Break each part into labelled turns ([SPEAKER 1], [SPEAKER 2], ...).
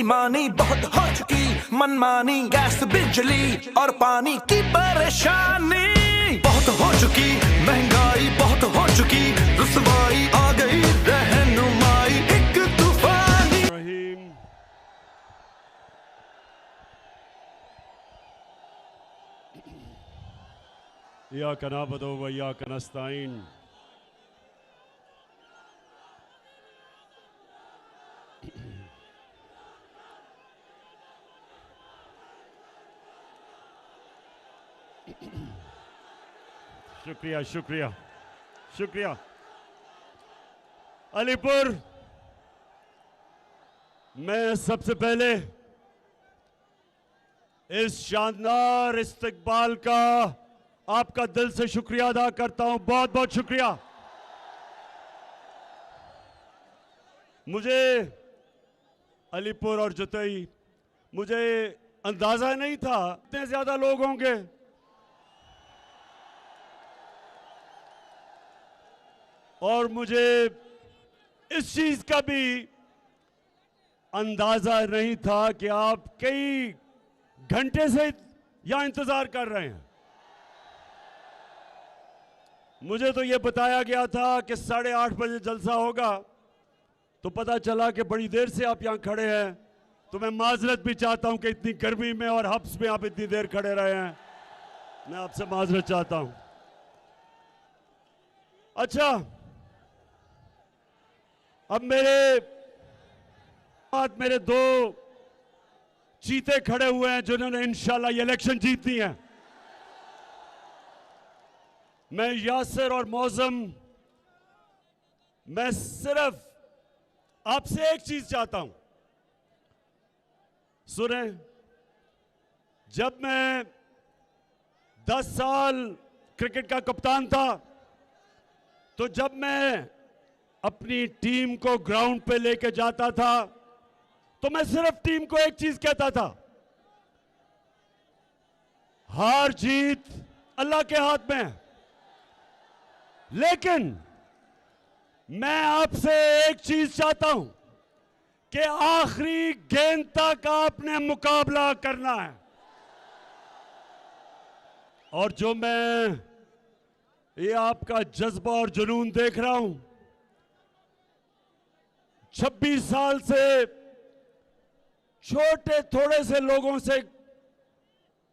[SPEAKER 1] बेईमानी बहुत हो चुकी, मनमानी, गैस बिजली और पानी की परेशानी बहुत हो चुकी, महंगाई बहुत हो चुकी, रुसवाई आ गई, रहनुमाई एक तूफानी।
[SPEAKER 2] इय्याका नअबुदु व इय्याका नस्तईन। शुक्रिया शुक्रिया शुक्रिया। अलीपुर, मैं सबसे पहले इस शानदार इस्तकबाल का आपका दिल से शुक्रिया अदा करता हूं। बहुत बहुत शुक्रिया। मुझे अलीपुर और जतई, मुझे अंदाजा नहीं था इतने ज्यादा लोग होंगे। और मुझे इस चीज का भी अंदाजा नहीं था कि आप कई घंटे से यहां इंतजार कर रहे हैं। मुझे तो यह बताया गया था कि 8:30 बजे जलसा होगा, तो पता चला कि बड़ी देर से आप यहां खड़े हैं। तो मैं माजरत भी चाहता हूं कि इतनी गर्मी में और हब्स में आप इतनी देर खड़े रहे हैं। मैं आपसे माजरत चाहता हूं। अच्छा, अब मेरे दो चीते खड़े हुए हैं जिन्होंने इंशाल्लाह ये इलेक्शन जीतनी है। मैं यासिर और मौजम, मैं सिर्फ आपसे एक चीज चाहता हूं, सुने। जब मैं 10 साल क्रिकेट का कप्तान था, तो जब मैं अपनी टीम को ग्राउंड पे लेके जाता था, तो मैं सिर्फ टीम को एक चीज कहता था, हार जीत अल्लाह के हाथ में है, लेकिन मैं आपसे एक चीज चाहता हूं कि आखिरी गेंद तक आपने मुकाबला करना है। और जो मैं ये आपका जज्बा और जुनून देख रहा हूं, 26 साल से छोटे थोड़े से लोगों से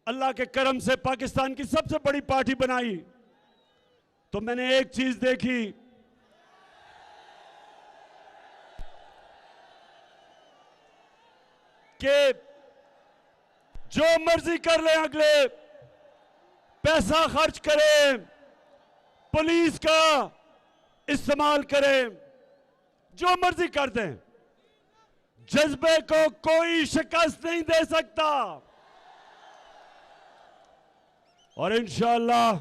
[SPEAKER 2] अल्लाह के करम से पाकिस्तान की सबसे बड़ी पार्टी बनाई, तो मैंने एक चीज देखी कि जो मर्जी कर लें, अगले पैसा खर्च करें, पुलिस का इस्तेमाल करें, जो मर्जी कर दें, जज्बे को कोई शिकस्त नहीं दे सकता। और इंशाअल्लाह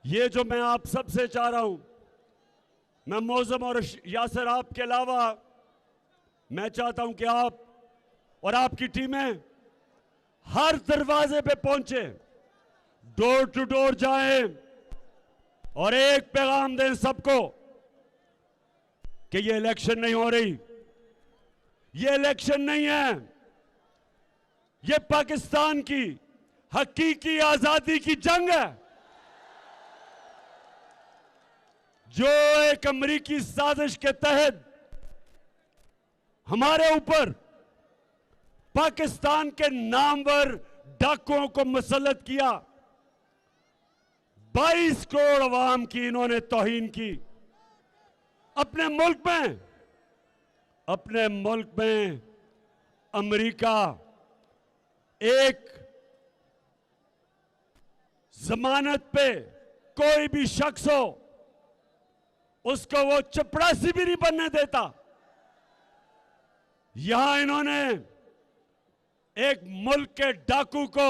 [SPEAKER 2] ये जो मैं आप सबसे चाह रहा हूं, मैं मौजम और यासिर आपके अलावा मैं चाहता हूं कि आप और आपकी टीमें हर दरवाजे पे पहुंचे, डोर टू डोर जाएं और एक पैगाम दें सबको कि ये इलेक्शन नहीं हो रही, ये इलेक्शन नहीं है, ये पाकिस्तान की हकीकी आजादी की जंग है, जो एक अमेरिकी साजिश के तहत हमारे ऊपर पाकिस्तान के नामवर डाकुओं को मुसल्लत किया। 22 करोड़ अवाम की इन्होंने तौहीन की। अपने मुल्क में अमेरिका एक जमानत पे कोई भी शख्स हो, उसको वो चपरासी भी नहीं बनने देता। यहां इन्होंने एक मुल्क के डाकू को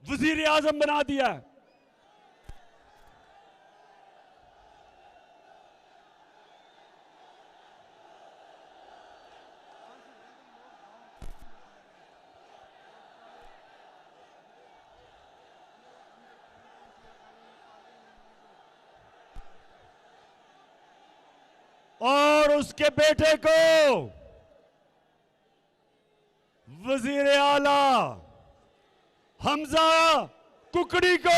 [SPEAKER 2] वजीर आजम बना दिया है। और उसके बेटे को वजीर आला हमजा कुकड़ी को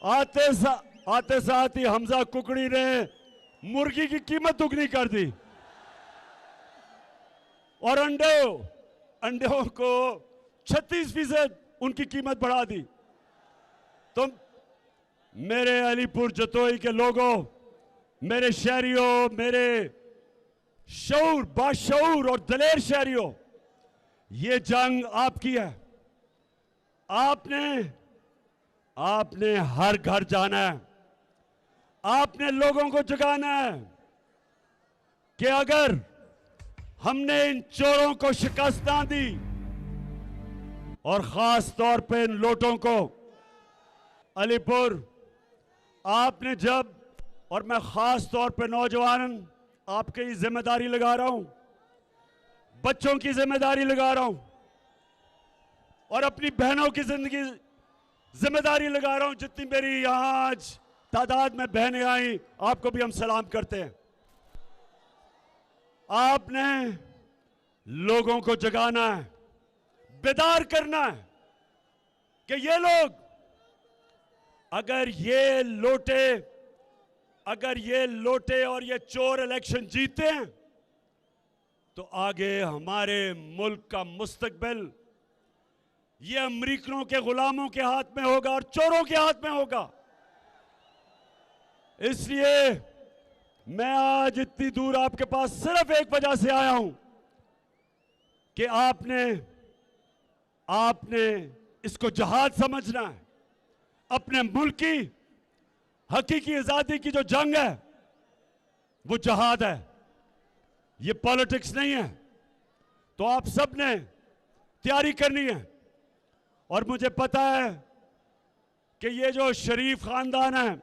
[SPEAKER 2] आते साथ ही हमजा कुकड़ी ने मुर्गी की कीमत दुगनी कर दी और अंडों को 36% उनकी कीमत बढ़ा दी। तो मेरे अलीपुर जतोई के लोगों, मेरे शहरियों, मेरे बाशऊर और दलेर शहरियों, ये जंग आपकी है। आपने हर घर जाना है, आपने लोगों को जगाना है कि अगर हमने इन चोरों को शिकस्त ना दी और खास तौर पे इन लोटों को, अलीपुर आपने जब, और मैं खास तौर पे नौजवान आपके ही जिम्मेदारी लगा रहा हूं, बच्चों की जिम्मेदारी लगा रहा हूं और अपनी बहनों की जिम्मेदारी लगा रहा हूं। जितनी मेरी यहां आज तादाद में बहनें आई, आपको भी हम सलाम करते हैं। आपने लोगों को जगाना है, बेदार करना है कि ये लोग, अगर ये लोटे और ये चोर इलेक्शन जीते हैं तो आगे हमारे मुल्क का मुस्तकबिल ये अमरीकनों के गुलामों के हाथ में होगा और चोरों के हाथ में होगा। इसलिए मैं आज इतनी दूर आपके पास सिर्फ एक वजह से आया हूं कि आपने इसको जहाद समझना है। अपने मुल्क की हकीकी आजादी की जो जंग है वो जहाद है, ये पॉलिटिक्स नहीं है। तो आप सब ने तैयारी करनी है और मुझे पता है कि ये जो शरीफ खानदान है,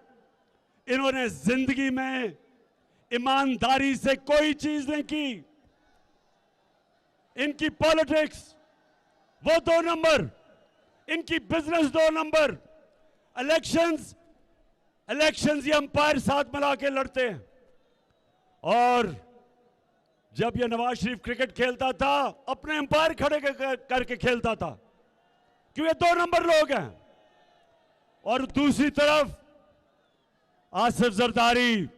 [SPEAKER 2] इन्होंने जिंदगी में ईमानदारी से कोई चीज नहीं की। इनकी पॉलिटिक्स वो 2 नंबर, इनकी बिजनेस 2 नंबर। इलेक्शंस ये अंपायर साथ मिला के लड़ते हैं। और जब ये नवाज शरीफ क्रिकेट खेलता था, अपने अंपायर खड़े करके खेलता था, क्यों? ये 2 नंबर लोग हैं। और दूसरी तरफ आसिफ जरदारी,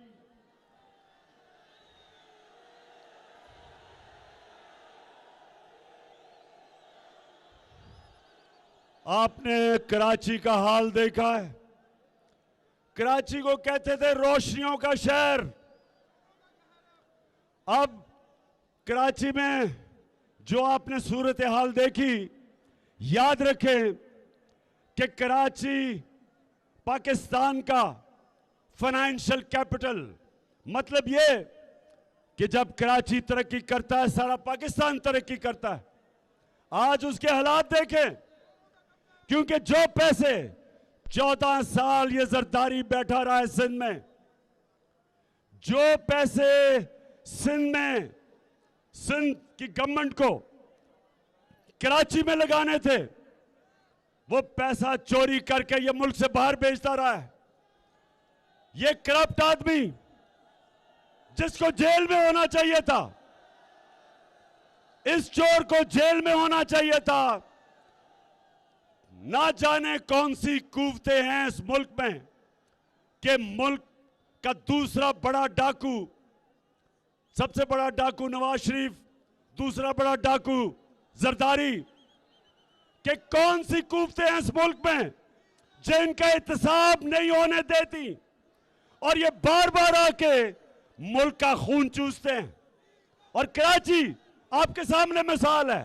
[SPEAKER 2] आपने कराची का हाल देखा है। कराची को कहते थे रोशनियों का शहर। अब कराची में जो आपने सूरत हाल देखी, याद रखें कि कराची पाकिस्तान का फाइनेंशियल कैपिटल, मतलब ये कि जब कराची तरक्की करता है सारा पाकिस्तान तरक्की करता है। आज उसके हालात देखें, क्योंकि जो पैसे 14 साल ये जरदारी बैठा रहा है सिंध में, जो पैसे सिंध की गवर्नमेंट को कराची में लगाने थे, वो पैसा चोरी करके ये मुल्क से बाहर भेजता रहा है। ये करप्ट आदमी जिसको जेल में होना चाहिए था, इस चोर को जेल में होना चाहिए था। ना जाने कौन सी कुव्वतें हैं इस मुल्क में कि मुल्क का दूसरा बड़ा डाकू, सबसे बड़ा डाकू नवाज शरीफ, दूसरा बड़ा डाकू जरदारी, कि कौन सी कुव्वतें हैं इस मुल्क में जिनका एहतसाब नहीं होने देती और ये बार बार आके मुल्क का खून चूसते हैं। और कराची आपके सामने मिसाल है।